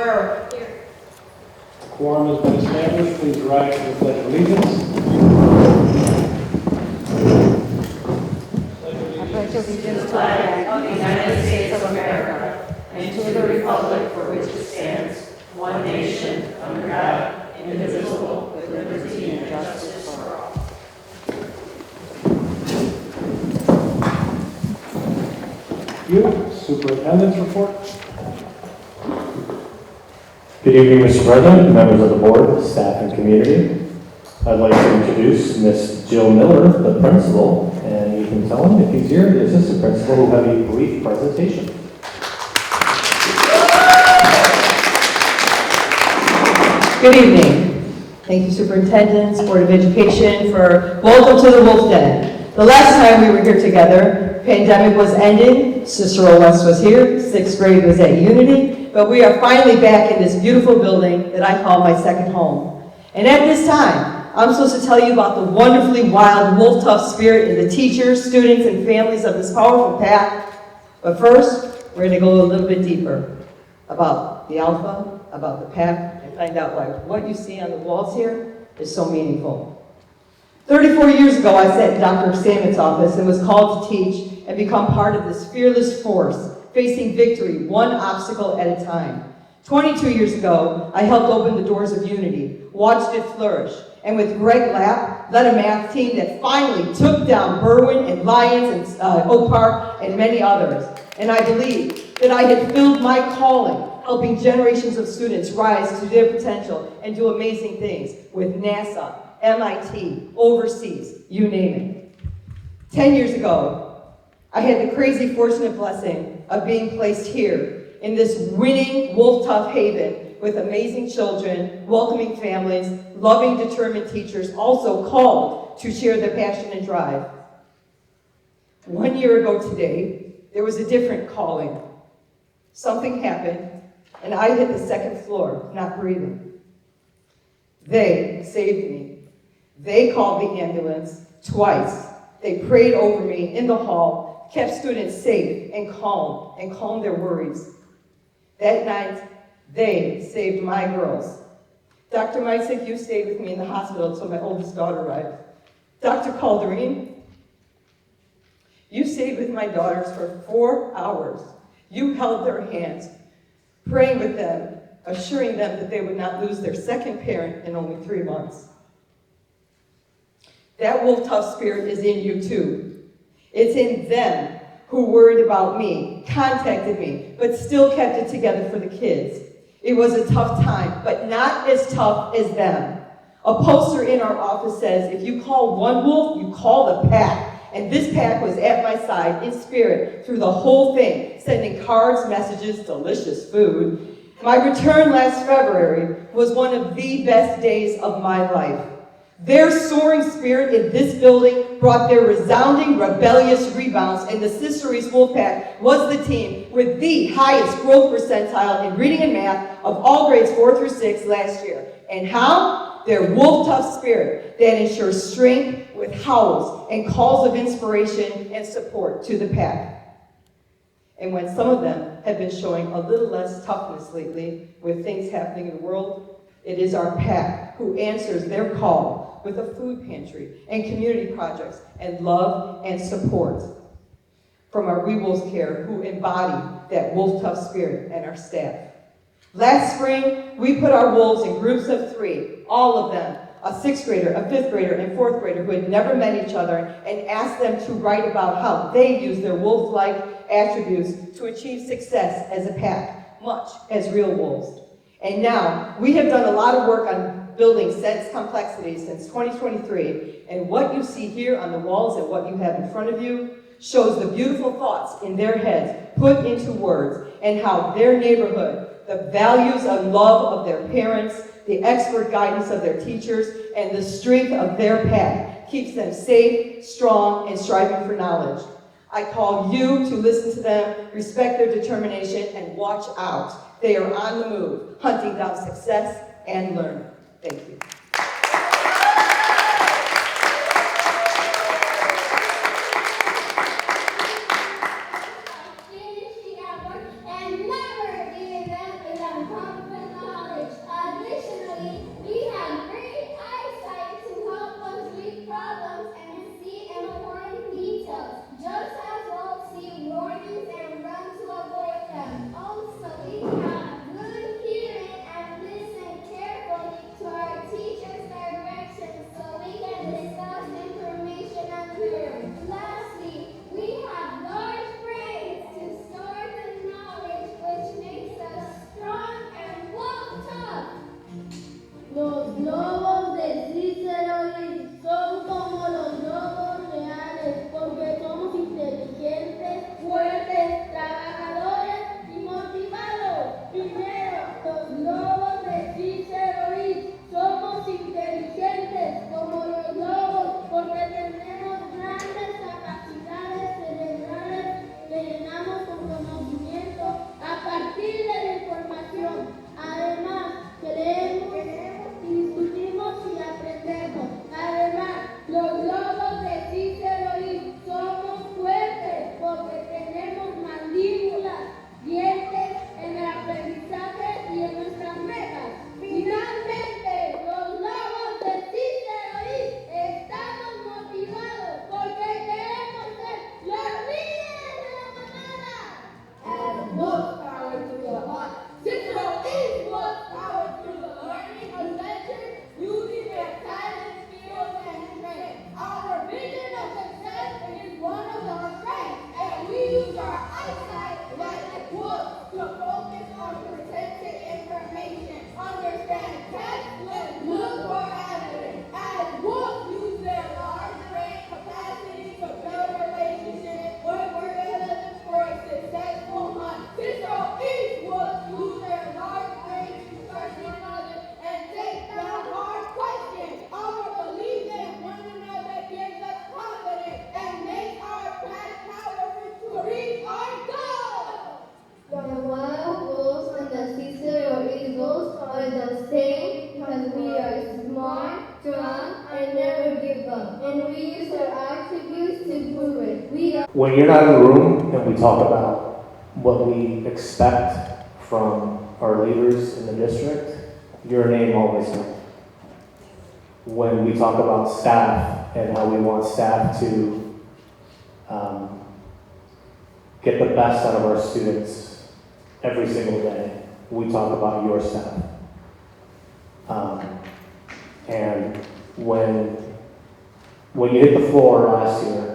Guerrero. Here. Quorum has been established. Please rise for the Pledge of Allegiance. I pledge allegiance to the flag of the United States of America and to the republic for which it stands, one nation, under God, indivisible, with liberty and justice for all. Thank you. Superintendent's report. Good evening, Mr. President, members of the board, staff, and community. I'd like to introduce Miss Jill Miller, the principal, and you can tell him if he's here, the assistant principal, will have a brief presentation. Good evening. Thank you, Superintendents, Board of Education, for welcome to the Wolf Den. The last time we were here together, pandemic was ending, Cicero West was here, 6th grade was at Unity, but we are finally back in this beautiful building that I call my second home. And at this time, I'm supposed to tell you about the wonderfully wild wolf tough spirit in the teachers, students, and families of this powerful pack. But first, we're going to go a little bit deeper about the alpha, about the pack, and find out why what you see on the walls here is so meaningful. 34 years ago, I sat in Dr. Samet's office and was called to teach and become part of this fearless force, facing victory one obstacle at a time. 22 years ago, I helped open the doors of Unity, watched it flourish, and with Greg Lapp, led a math team that finally took down Berwyn and Lyons and Oak Park and many others. And I believe that I had filled my calling, helping generations of students rise to their potential and do amazing things with NASA, MIT, overseas, you name it. 10 years ago, I had the crazy fortunate blessing of being placed here in this winning Wolf Tough haven with amazing children, welcoming families, loving, determined teachers, also called to share their passion and drive. 1 year ago today, there was a different calling. Something happened, and I hit the second floor, not breathing. They saved me. They called the ambulance twice. They prayed over me in the hall, kept students safe and calmed their worries. That night, they saved my girls. Dr. Meisick, you stayed with me in the hospital until my oldest daughter arrived. Dr. Calderine, you stayed with my daughters for 4 hours. You held their hands, praying with them, assuring them that they would not lose their second parent in only 3 months. That wolf tough spirit is in you too. It's in them who worried about me, contacted me, but still kept it together for the kids. It was a tough time, but not as tough as them. A poster in our office says, if you call one wolf, you call the pack. And this pack was at my side in spirit through the whole thing, sending cards, messages, delicious food. My return last February was one of the best days of my life. Their soaring spirit in this building brought their resounding, rebellious rebounds, and the Cicero's Wolfpack was the team with the highest growth percentile in reading and math of all grades 4 through 6 last year. And how? Their wolf-tough spirit that ensures strength with howls and calls of inspiration and support to the pack. And when some of them have been showing a little less toughness lately with things happening in the world, it is our pack who answers their call with a food pantry and community projects and love and support from our We Wolves Care who embody that wolf tough spirit and our staff. Last spring, we put our wolves in groups of 3, all of them, a 6th grader, a 5th grader, and 4th grader who had never met each other, and asked them to write about how they use their wolf-like attributes to achieve success as a pack, much as real wolves. And now, we have done a lot of work on building sense complexity since 2023, and what you see here on the walls and what you have in front of you shows the beautiful thoughts in their heads put into words, and how their neighborhood, the values of love of their parents, the expert guidance of their teachers, and the strength of their pack keeps them safe, strong, and striving for knowledge. I call you to listen to them, respect their determination, and watch out. They are on the move, hunting down success and learn. Thank you. And never give up without confidence. when you're not in the room and we talk about what we expect from our leaders in the district, your name always comes. When we talk about staff and how we want staff to get the best out of our students every single day, we talk about your staff. And when you hit the floor last year,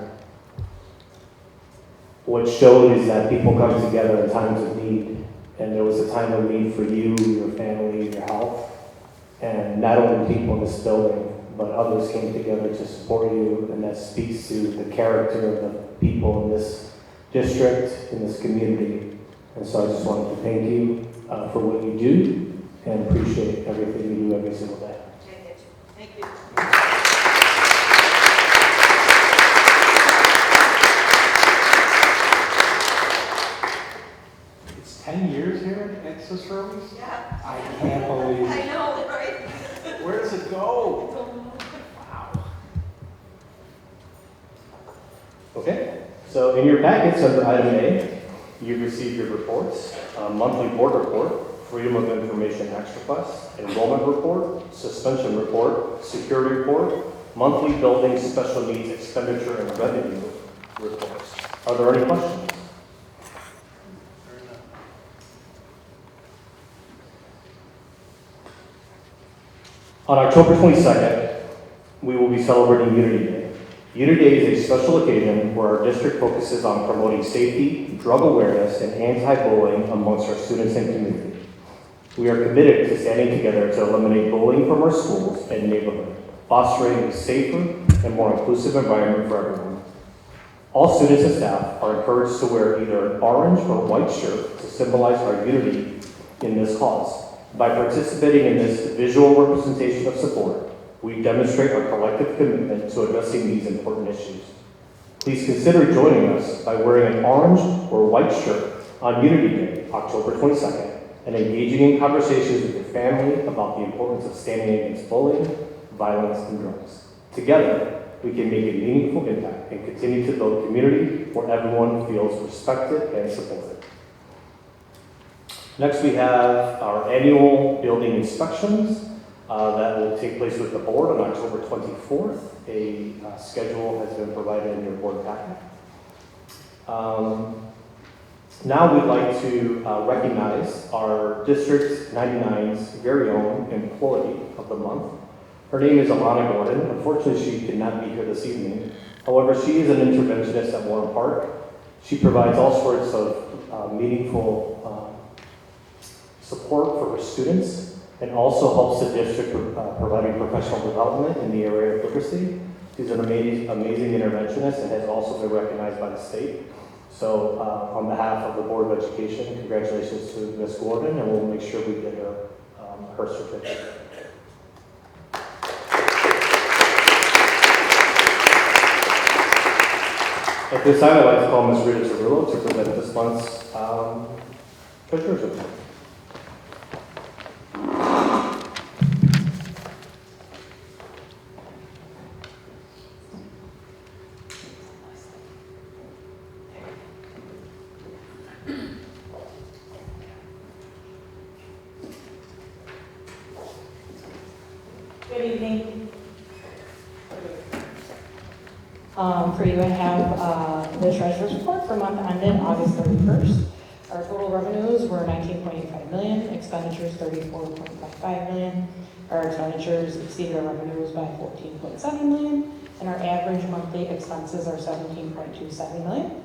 what showed is that people come together in times of need, and there was a time of need for you, your family, your health, and not only people in this building, but others came together to support you, and that speaks to the character of the people in this district, in this community. And so I just wanted to thank you for what you do, and appreciate everything you do every single day. Thank you. It's 10 years here at Cicero? Yeah. I can't believe I it. know, right? Where does it go? Wow. Okay, so in your packets under item A, you've received your reports, monthly board report, Freedom of Information Act request, enrollment report, suspension report, security report, monthly building special needs expenditure and revenue reports. Are there any questions? On October 22nd, we will be celebrating Unity Day. Unity Day is a special occasion where our district focuses on promoting safety, drug awareness, and anti-bullying amongst our students and community. We are committed to standing together to eliminate bullying from our schools and neighborhood, fostering a safer and more inclusive environment for everyone. All students and staff are encouraged to wear either an orange or white shirt to symbolize our unity in this cause. By participating in this visual representation of support, we demonstrate our collective commitment to addressing these important issues. Please consider joining us by wearing an orange or white shirt on Unity Day, October 22nd, and engaging in conversations with your family about the importance of standing against bullying, violence, and drugs. Together, we can make a meaningful impact and continue to build a community where everyone feels respected and supported. Next, we have our annual building inspections that will take place with the board on October 24th. A schedule has been provided in your board packet. Now we'd like to recognize our District 99's very own employee of the month. Her name is Alana Gordon. Unfortunately, she could not be here this evening. However, she is an interventionist at Warren Park. She provides all sorts of meaningful support for her students, and also helps the district providing professional development in the area of literacy. She's an amazing interventionist and has also been recognized by the state. So on behalf of the Board of Education, congratulations to Ms. Gordon, and we'll make sure we get her her certificate. At this time, I'd like to call Ms. Rita Cerullo to present this month's treasurer's report. Good evening. For you, I have the treasurer's report for month ended August 31st. Our total revenues were $19.85 million, expenditures $34.55 million. Our expenditures exceeded our revenues by $14.7 million, and our average monthly expenses are $17.27 million.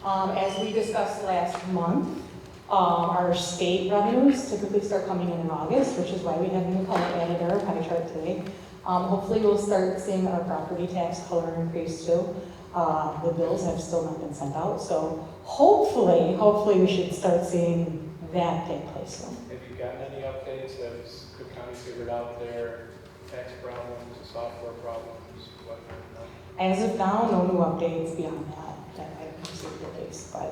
As we discussed last month, our state revenues typically start coming in August, which is why we have new color added to our pie chart today. Hopefully we'll start seeing our property tax color increase too. The bills have still not been sent out, so hopefully we should start seeing that take place soon. Have you gotten any updates? Has Cook County figured out their tax problems, the software problems, whatnot? As of now, no new updates beyond that I have received at least, but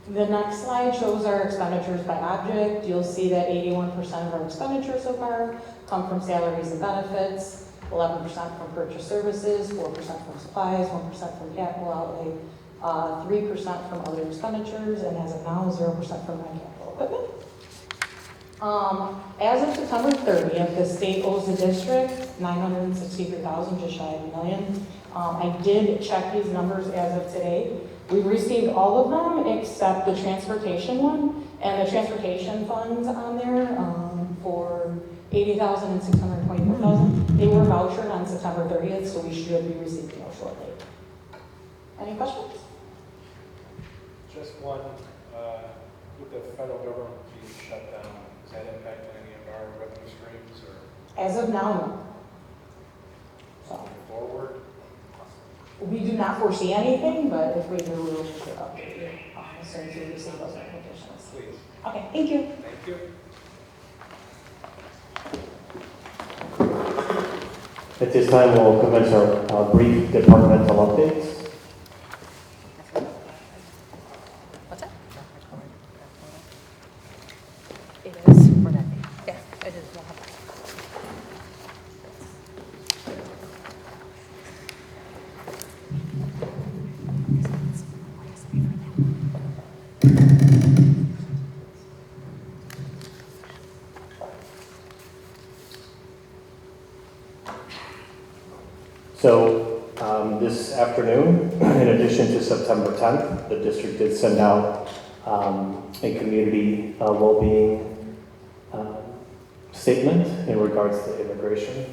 the next slide shows our expenditures by object. You'll see that 81% of our expenditures so far come from salaries and benefits. 11% from purchase services, 4% from supplies, 1% from capital outlay, 3% from other expenditures, and as of now, 0% from non-capital equipment. As of September 30th, the state owes the district $963,000, just shy of $1 million. I did check these numbers as of today. We've received all of them except the transportation one, and the transportation funds on there for $80,000 and $624,000. They were vouchered on September 30th, so we should be receiving those shortly. Any questions? Just one, with the federal government being shut down, does that impact any of our revenue streams or As of now, no. So, moving forward? we do not foresee anything, but if we do, we'll just update you as soon as we receive those notifications. Please. Okay, thank you. Thank you. At this time, we'll commence our brief departmental updates. What's that? It is for that day. Yeah, it is. We'll have that. So this afternoon, in addition to September 10th, the district did send out a community well-being statement in regards to immigration.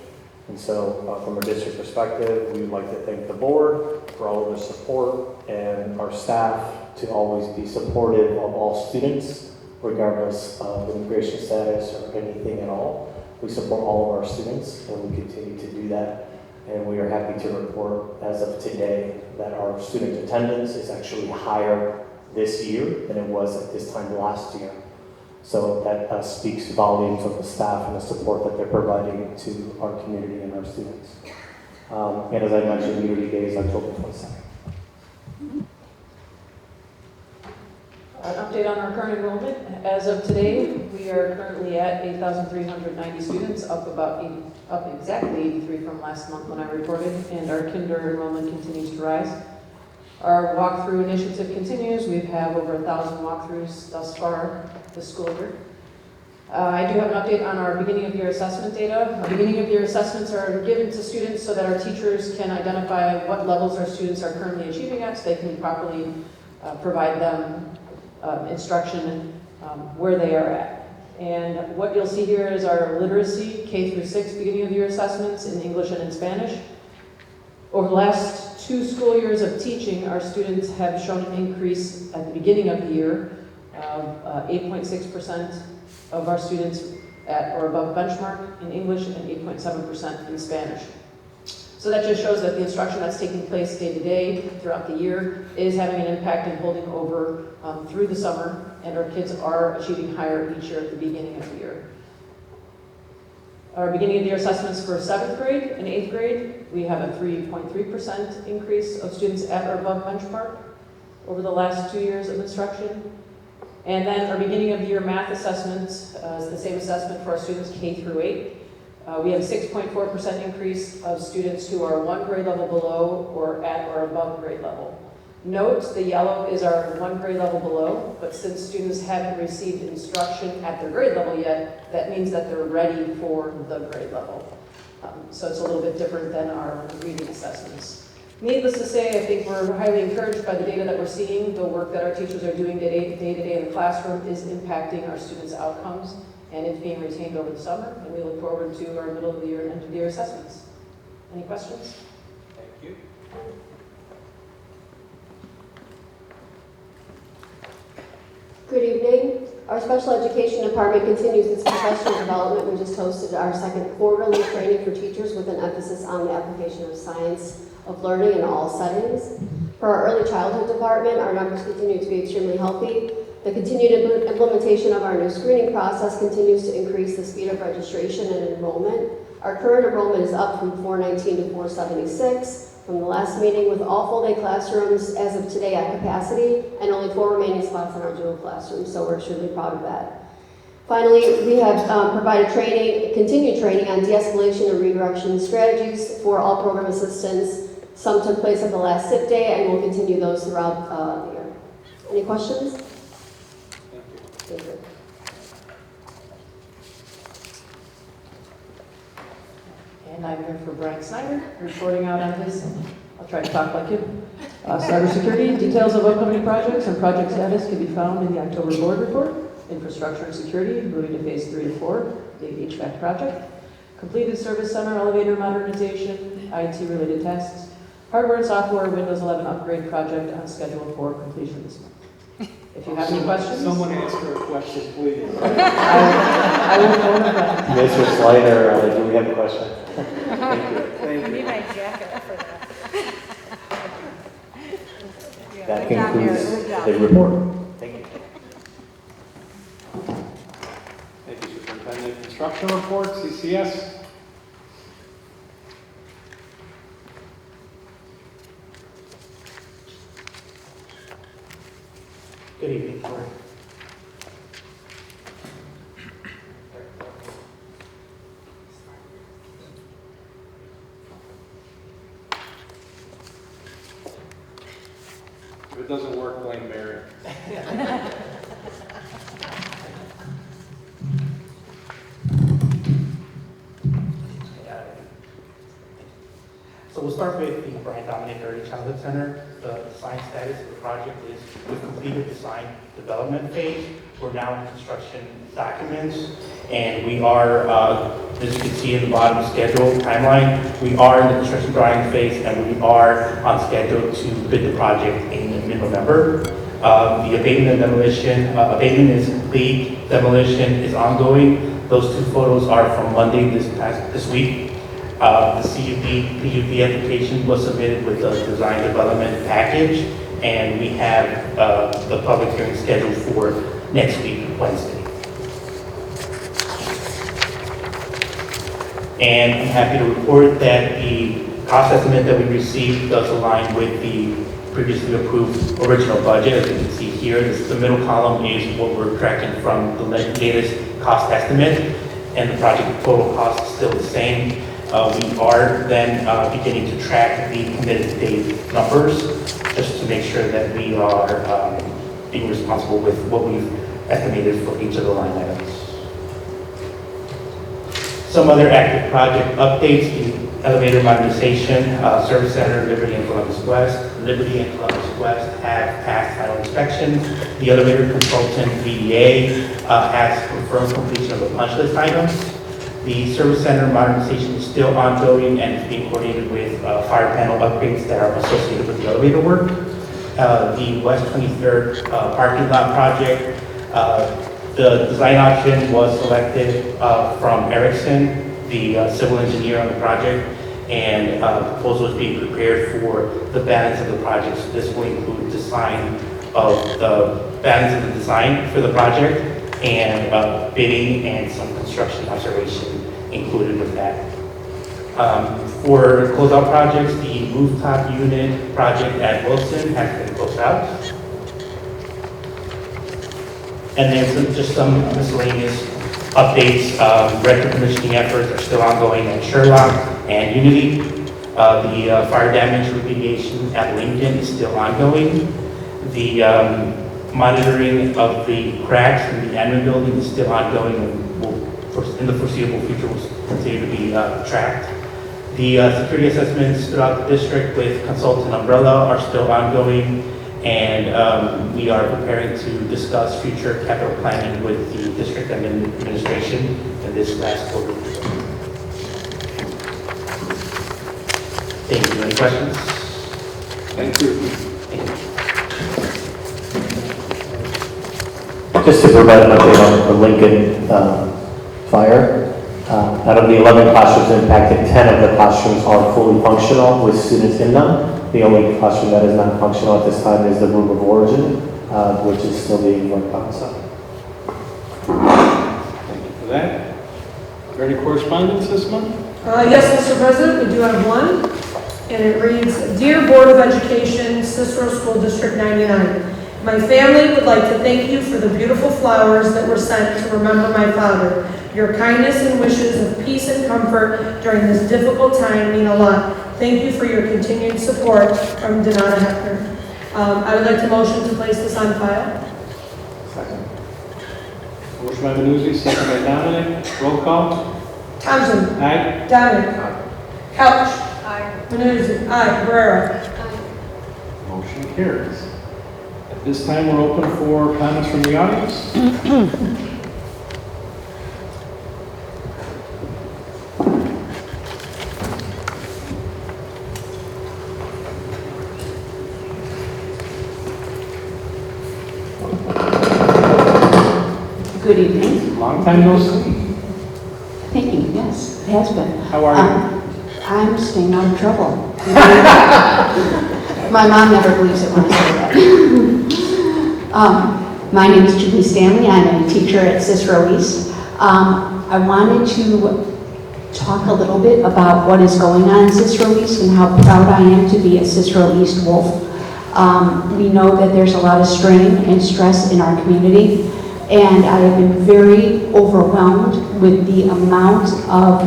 And so from a district perspective, we would like to thank the board for all of their support and our staff to always be supportive of all students, regardless of immigration status or anything at all. We support all of our students, and we continue to do that. And we are happy to report as of today that our student attendance is actually higher this year than it was at this time last year. So that speaks volumes of the staff and the support that they're providing to our community and our students. And as I mentioned, Unity Day is October 22nd. An update on our current enrollment. As of today, we are currently at 8,390 students, up exactly 83 from last month when I reported, and our kinder enrollment continues to rise. Our walkthrough initiative continues. We have over 1,000 walkthroughs thus far this school year. I do have an update on our beginning of year assessment data. Our beginning of year assessments are given to students so that our teachers can identify what levels our students are currently achieving at, so they can properly provide them instruction where they are at. And what you'll see here is our literacy K through 6 beginning of year assessments in English and in Spanish. Over the last 2 school years of teaching, our students have shown an increase at the beginning of the year of 8.6% of our students at or above benchmark in English and 8.7% in Spanish. So that just shows that the instruction that's taking place day to day throughout the year is having an impact and holding over through the summer, and our kids are achieving higher each year at the beginning of the year. Our beginning of the year assessments for 7th grade and 8th grade, we have a 3.3% increase of students at or above benchmark over the last 2 years of instruction. And then our beginning of the year math assessments is the same assessment for our students K through 8. We have a 6.4% increase of students who are 1 grade level below or at or above grade level. Note, the yellow is our 1 grade level below, but since students haven't received instruction at their grade level yet, that means that they're ready for the grade level. So it's a little bit different than our reading assessments. Needless to say, I think we're highly encouraged by the data that we're seeing. The work that our teachers are doing day to day in the classroom is impacting our students' outcomes, and it's being retained over the summer, and we look forward to our middle of the year and end of the year assessments. Any questions? Thank you. Good evening. Our special education department continues its professional development. We just hosted our 2nd quarterly training for teachers with an emphasis on the application of science of learning in all settings. For our early childhood department, our numbers continue to be extremely healthy. The continued implementation of our new screening process continues to increase the speed of registration and enrollment. Our current enrollment is up from 419 to 476 from the last meeting, with all full-day classrooms as of today at capacity and only 4 remaining spots in our dual classrooms, so we're extremely proud of that. Finally, we have provided continued training on de-escalation and redirection strategies for all program assistants. Some took place at the last SIP day, and we'll continue those throughout the year. Any questions? Thank you. Thank you. And I'm here for Brian Snyder, reporting out on his, I'll try to talk like him. Cybersecurity, details of upcoming projects and project status can be found in the October board report. Infrastructure and security, moving to phase 3 and 4, the HVAC project. Completed service center elevator modernization, IT-related tasks. Hardware and software Windows 11 upgrade project on schedule for completion this month. If you have any questions, Someone answer a question, please. I will phone a friend. Mr. Slider, do we have a question? Thank you. Thank I need you. my jacket for that. That Good job, Mary. concludes Good job. the report. Thank you. Thank you, Superintendent. Construction report, CCS. Good evening, Board. If it doesn't work, blame Mary. So we'll start with the Brian Dominic Early Childhood Center. The design status of the project is we've completed design development phase. We're now in construction documents, and we are, as you can see in the bottom schedule timeline, we are in the construction drawing phase, and we are on schedule to bid the project in mid-November. The abatement and demolition, abatement is complete, demolition is ongoing. Those two photos are from Monday this week. The PUD application was submitted with a design development package, and we have the public hearing scheduled for next week, Wednesday. And I'm happy to report that the cost estimate that we received does align with the previously approved original budget. As you can see here, the middle column is what we're tracking from the latest cost estimate, and the project total cost is still the same. We are then beginning to track the committed date numbers, just to make sure that we are being responsible with what we've estimated for each of the line items. Some other active project updates: the elevator modernization, Service Center, Liberty and Columbus West. Liberty and Columbus West have passed final inspections. The elevator consultant, VDA, has confirmed completion of the punch list items. The Service Center modernization is still ongoing and is being coordinated with fire panel upgrades that are associated with the elevator work. The West 23rd parking lot project, the design option was selected from Erickson, the civil engineer on the project, and a proposal is being prepared for the balance of the project. So this will include design of the balance of the design for the project, and bidding and some construction observation included with that. For closeout projects, the rooftop unit project at Wilson has been closed out. And then just some miscellaneous updates. Record commissioning efforts are still ongoing at Sherlock and Unity. The fire damage remediation at Lincoln is still ongoing. The monitoring of the cracks in the admin building is still ongoing and will, in the foreseeable future, will continue to be tracked. The security assessments throughout the district with consultant umbrella are still ongoing, and we are preparing to discuss future capital planning with the district administration in this last quarter. Thank you. Any questions? Thank you. Thank you. Just to provide an update on the Lincoln fire, out of the 11 classrooms impacted, 10 of the classrooms are fully functional with students in them. The only classroom that is not functional at this time is the room of origin, which is still being worked on. So. Thank you for that. Are there any correspondence this month? Yes, Mr. President, we do have one, and it reads, Dear Board of Education, Cicero School District 99, My family would like to thank you for the beautiful flowers that were sent to remember my father. Your kindness and wishes of peace and comfort during this difficult time mean a lot. Thank you for your continued support from Donata Heckner. I would like to motion to place this on file. Second. Motion by Manuzzi, second by Dominic. Roll call. Thompson. Aye. Dominic. Couch. Aye. Manuzzi. Aye. Guerrero. Motion carries. At this time, we're open for comments from the audience. Good evening. Long time no see. Thank you. Yes, it has been. How are you? I'm staying out of trouble. My mom never believes it when I say that. My name is Julie Stanley. I'm a teacher at Cicero East. I wanted to talk a little bit about what is going on in Cicero East and how proud I am to be a Cicero East Wolf. We know that there's a lot of strain and stress in our community, and I have been very overwhelmed with the amount of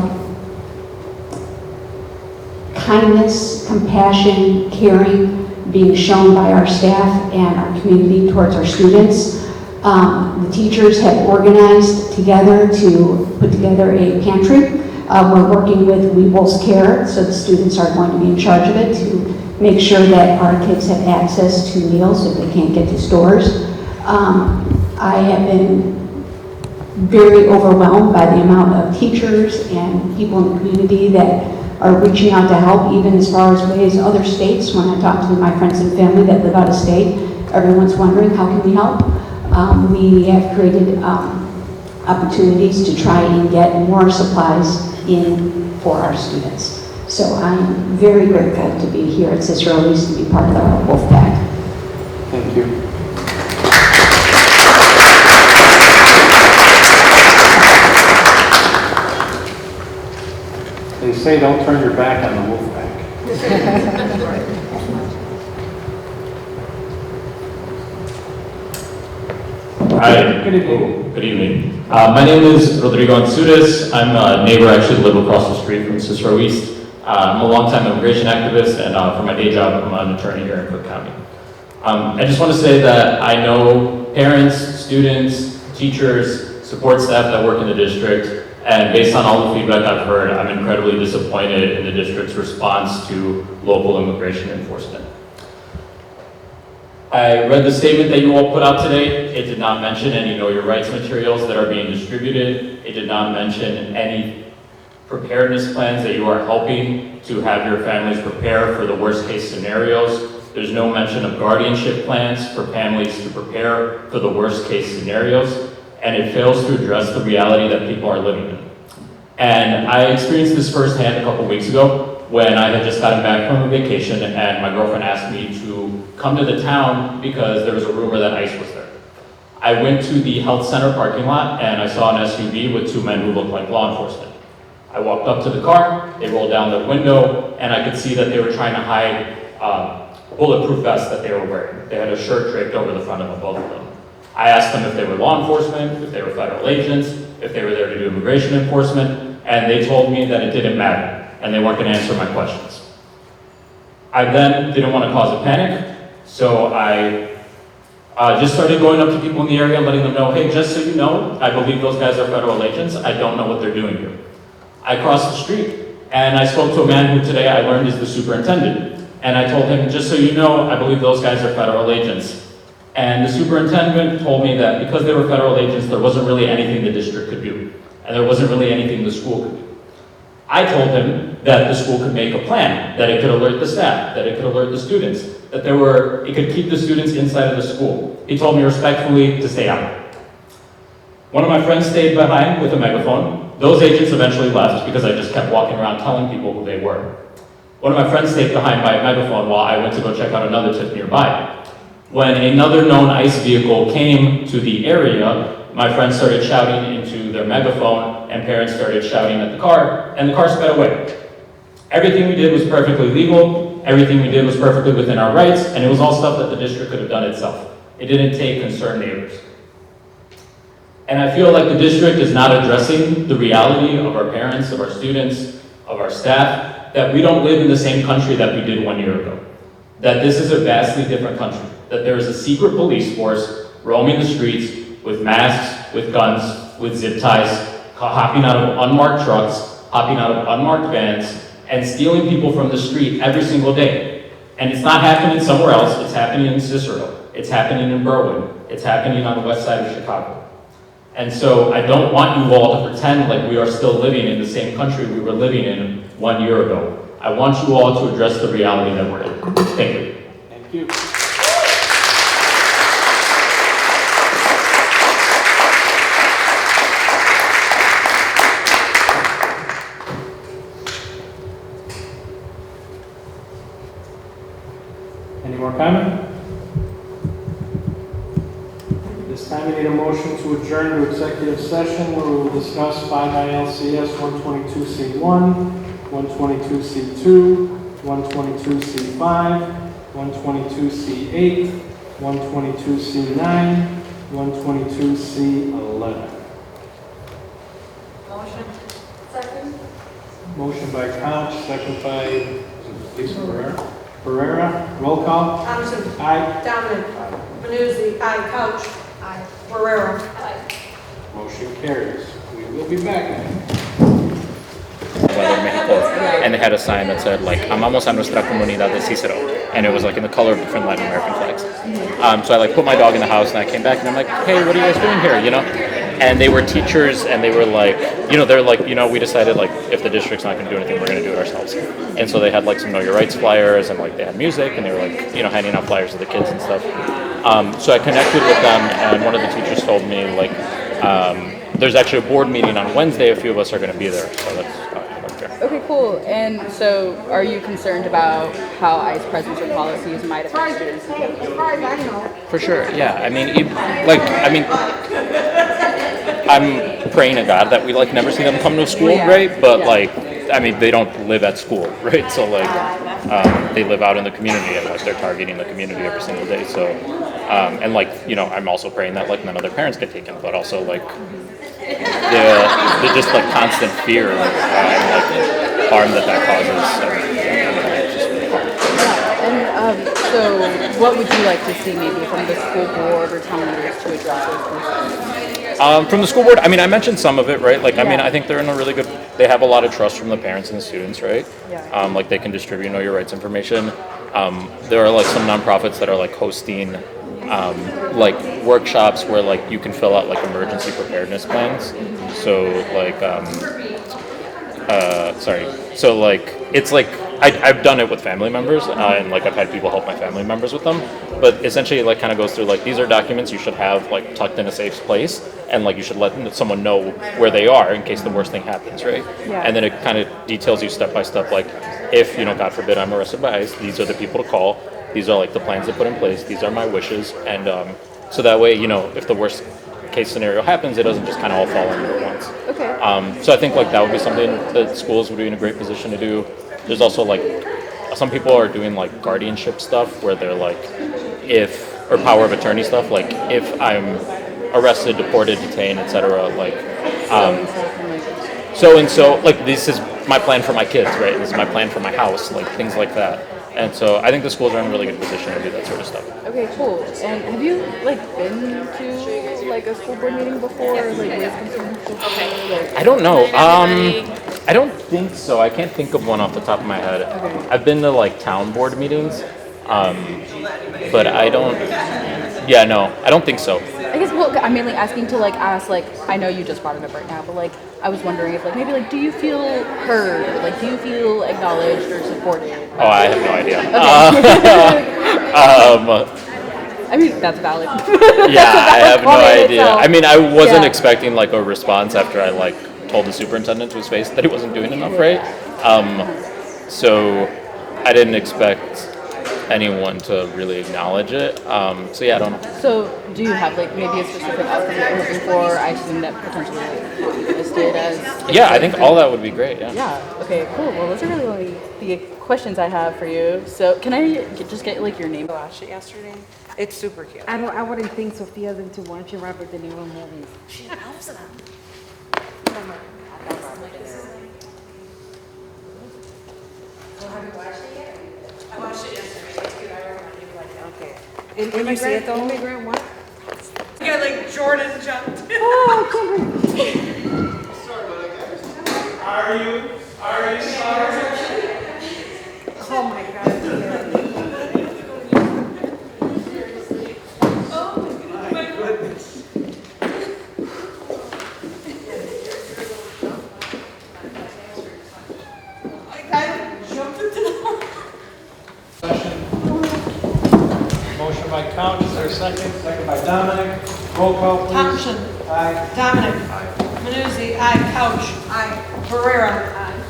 kindness, compassion, caring being shown by our staff and our community towards our students. The teachers have organized together to put together a pantry. We're working with We Wolves Care, so the students are going to be in charge of it to make sure that our kids have access to meals if they can't get to stores. I have been very overwhelmed by the amount of teachers and people in the community that are reaching out to help, even as far as ways other states. When I talk to my friends and family that live out of state, everyone's wondering, how can we help? We have created opportunities to try and get more supplies in for our students. So I'm very grateful to be here at Cicero East to be part of the Wolf Pack. Thank you. They say don't turn your back on the wolf pack. Hi. Good evening. Good evening. My name is Rodrigo Ansudes. I'm a neighbor, actually live across the street from Cicero East. I'm a longtime immigration activist, and for my day job, I'm an attorney here in Cook County. I just want to say that I know parents, students, teachers, support staff that work in the district, and based on all the feedback I've heard, I'm incredibly disappointed in the district's response to local immigration enforcement. I read the statement that you all put out today. It did not mention any Know Your Rights materials that are being distributed. It did not mention any preparedness plans that you are helping to have your families prepare for the worst case scenarios. There's no mention of guardianship plans for families to prepare for the worst case scenarios, and it fails to address the reality that people are living in. And I experienced this firsthand a couple weeks ago when I had just gotten back from a vacation and my girlfriend asked me to come to the town because there was a rumor that ICE was there. I went to the health center parking lot and I saw an SUV with two men who looked like law enforcement. I walked up to the car, they rolled down the window, and I could see that they were trying to hide bulletproof vests that they were wearing. They had a shirt draped over the front of both of them. I asked them if they were law enforcement, if they were federal agents, if they were there to do immigration enforcement, and they told me that it didn't matter, and they weren't going to answer my questions. I then didn't want to cause a panic, so I just started going up to people in the area and letting them know, hey, just so you know, I believe those guys are federal agents. I don't know what they're doing here. I crossed the street, and I spoke to a man who today I learned is the superintendent. And I told him, just so you know, I believe those guys are federal agents. And the superintendent told me that because they were federal agents, there wasn't really anything the district could do. And there wasn't really anything the school could do. I told him that the school could make a plan, that it could alert the staff, that it could alert the students, that it could keep the students inside of the school. He told me respectfully to stay out. One of my friends stayed behind with a megaphone. Those agents eventually left because I just kept walking around telling people who they were. One of my friends stayed behind by a megaphone while I went to go check out another tip nearby. When another known ICE vehicle came to the area, my friends started shouting into their megaphone, and parents started shouting at the car, and the car sped away. Everything we did was perfectly legal, everything we did was perfectly within our rights, and it was all stuff that the district could have done itself. It didn't take concerned neighbors. And I feel like the district is not addressing the reality of our parents, of our students, of our staff, that we don't live in the same country that we did 1 year ago. That this is a vastly different country. That there is a secret police force roaming the streets with masks, with guns, with zip ties, hopping out of unmarked trucks, hopping out of unmarked vans, and stealing people from the street every single day. And it's not happening somewhere else, it's happening in Cicero. It's happening in Berwyn. It's happening on the west side of Chicago. And so I don't want you all to pretend like we are still living in the same country we were living in 1 year ago. I want you all to address the reality that we're in. Thank you. Thank you. Any more comment? This time we need a motion to adjourn to executive session where we will discuss 5 ILCS 122C1, 122C2, 122C5, 122C8, 122C9, 122C11. Motion. Second. Motion by Couch, second by Lisa Pereira. Roll call. Thompson. Aye. Dominic. Manuzzi. Aye. Couch. Aye. Ferrero. Motion carries. We will be back. Weather Mexico, and they had a sign that said like "Amamos a nuestra comunidad de Cicero," and it was like in the color of different Latin American flags. So I like put my dog in the house, and I came back, and I'm like, "Hey, what are you guys doing here?" You know? And they were teachers, and they were like, they're like, we decided like if the district's not going to do anything, we're going to do it ourselves. And so they had like some Know Your Rights flyers, and like they had music, and they were like, handing out flyers to the kids and stuff. So I connected with them, and one of the teachers told me like, there's actually a board meeting on Wednesday. A few of us are going to be there, so that's. Okay, cool. And so are you concerned about how ICE presence or policies might affect students? For sure, yeah. I'm praying to God that we like never see them come to school, right? But they don't live at school, right? So they live out in the community, and like they're targeting the community every single day. So, I'm also praying that like none of their parents get taken, but also like the just like constant fear and like harm that causes. So what would you like to see maybe from the school board or town leaders to address those concerns? From the school board, I mean, I mentioned some of it, right? I think they're in a really good, they have a lot of trust from the parents and the students, right? Yeah. Like they can distribute Know Your Rights information. There are like some nonprofits that are like hosting like workshops where like you can fill out like emergency preparedness plans. So it's like I've done it with family members, and like I've had people help my family members with them. But essentially, it like kind of goes through like these are documents you should have like tucked in a safe place, and like you should let someone know where they are in case the worst thing happens, right? Yeah. And then it kind of details you step by step, like if God forbid I'm arrested by ICE, these are the people to call. These are like the plans to put in place. These are my wishes, and so that way if the worst case scenario happens, it doesn't just kind of all fall in at once. Okay. So I think like that would be something that schools would be in a great position to do. There's also like some people are doing like guardianship stuff where they're like or power of attorney stuff, like if I'm arrested, deported, detained, etc. Like so like this is my plan for my kids, right? This is my plan for my house, like things like that. And so I think the schools are in a really good position to do that sort of stuff. Okay, cool. And have you been to like a school board meeting before, or like raised concerns before? I don't know. I don't think so. I can't think of one off the top of my head. Okay. I've been to like town board meetings, but I don't. Yeah, no, I don't think so. I guess I'm mainly asking to ask I know you just brought it up right now, but I was wondering if maybe do you feel heard, or do you feel acknowledged or supported? Oh, I have no idea. Okay. I mean, that's valid. Yeah, I have no idea. Itself. I mean, I wasn't expecting a response after I told the superintendent to his face that he wasn't doing enough, right? So I didn't expect anyone to really acknowledge it. So yeah, I don't know. So do you have maybe a specific outcome that you're looking for? I assume that potentially listed as. Yeah, I think all that would be great. Yeah. Yeah. Okay. Cool. Well, those are really the questions I have for you. So can I just get your name? Watched it yesterday. It's super cute. I wouldn't think Sophia's into watching Robert De Niro movies. She loves them. So have you watched it yet? I watched it yesterday. It's good. I recommend you like it. Okay. When you see it though? Immigrant what? Yeah, like Jordan jumped. Are you sorry? Oh my God. My goodness. I jumped into the Session. Motion by Couch, is there a second? Second by Dominic. Roll call, please. Thompson. Aye. Dominic. Manuzzi. Aye. Couch. Aye. Pereira. Aye.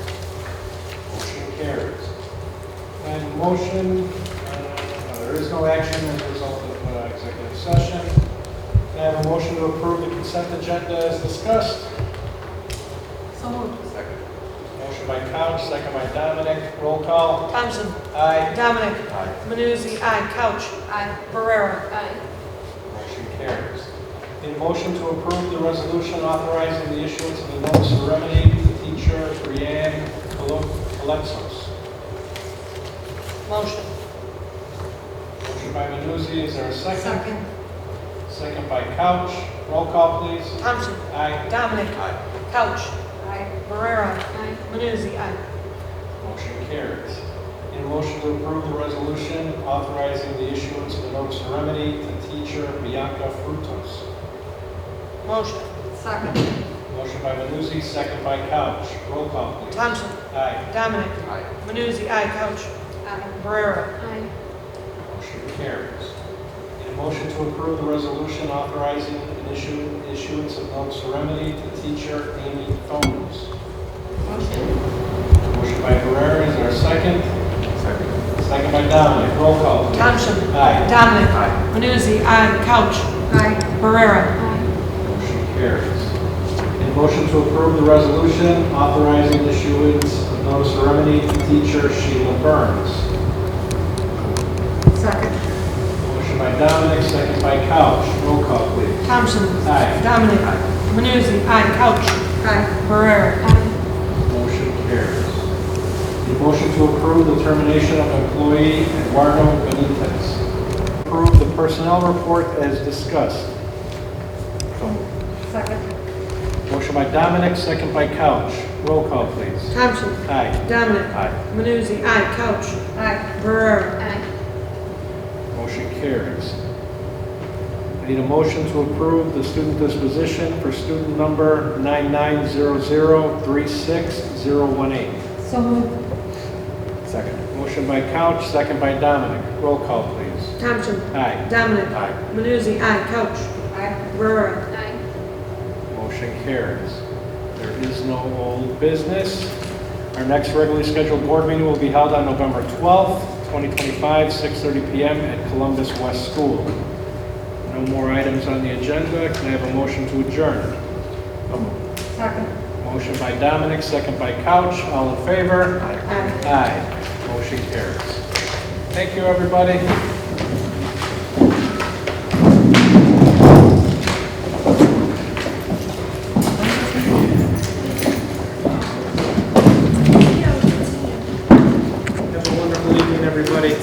Motion carries. And motion, there is no action as a result of executive session. Can I have a motion to approve the consent agenda as discussed? So moved. Motion by Couch, second by Dominic. Roll call. Thompson. Aye. Dominic. Aye. Manuzzi. Aye. Couch. Aye. Pereira. Aye. Motion carries. In motion to approve the resolution authorizing the issuance of the notice of remedy to teacher Brianne Alexos. Motion. Motion by Manuzzi, is there a second? Second by Couch. Roll call, please. Thompson. Aye. Dominic. Couch. Aye. Pereira. Aye. Manuzzi. Aye. Motion carries. In motion to approve the resolution authorizing the issuance of the notice of remedy to teacher Bianca Frutos. Motion. Second. Motion by Manuzzi, second by Couch. Roll call, please. Thompson. Aye. Dominic. Manuzzi. Aye. Couch. Aye. Pereira. Aye. Motion carries. In motion to approve the resolution authorizing an issuance of notice of remedy to teacher Amy Thomas. Motion by Herrera, is there a second? Second by Dominic. Roll call, please. Thompson. Aye. Dominic. Manuzzi. Aye. Couch. Aye. Pereira. Motion carries. In motion to approve the resolution authorizing the issuance of notice of remedy to teacher Sheila Burns. Second. Motion by Dominic, second by Couch. Roll call, please. Thompson. Aye. Dominic. Manuzzi. Aye. Couch. Aye. Pereira. Motion carries. In motion to approve the termination of employee Eduardo Benitez. Approve the personnel report as discussed. Second. Motion by Dominic, second by Couch. Roll call, please. Thompson. Aye. Dominic. Aye. Manuzzi. Aye. Couch. Aye. Pereira. Aye. Motion carries. I need a motion to approve the student disposition for student number 990036018. So moved. Second. Motion by Couch, second by Dominic. Roll call, please. Thompson. Aye. Dominic. Aye. Manuzzi. Aye. Couch. Aye. Pereira. Aye. Motion carries. There is no old business. Our next regularly scheduled board meeting will be held on November 12th, 2025, 6:30 p.m. at Columbus West School. No more items on the agenda. Can I have a motion to adjourn? Second. Motion by Dominic, second by Couch. All in favor? Aye. Aye. Motion carries. Thank you, everybody. Have a wonderful evening, everybody.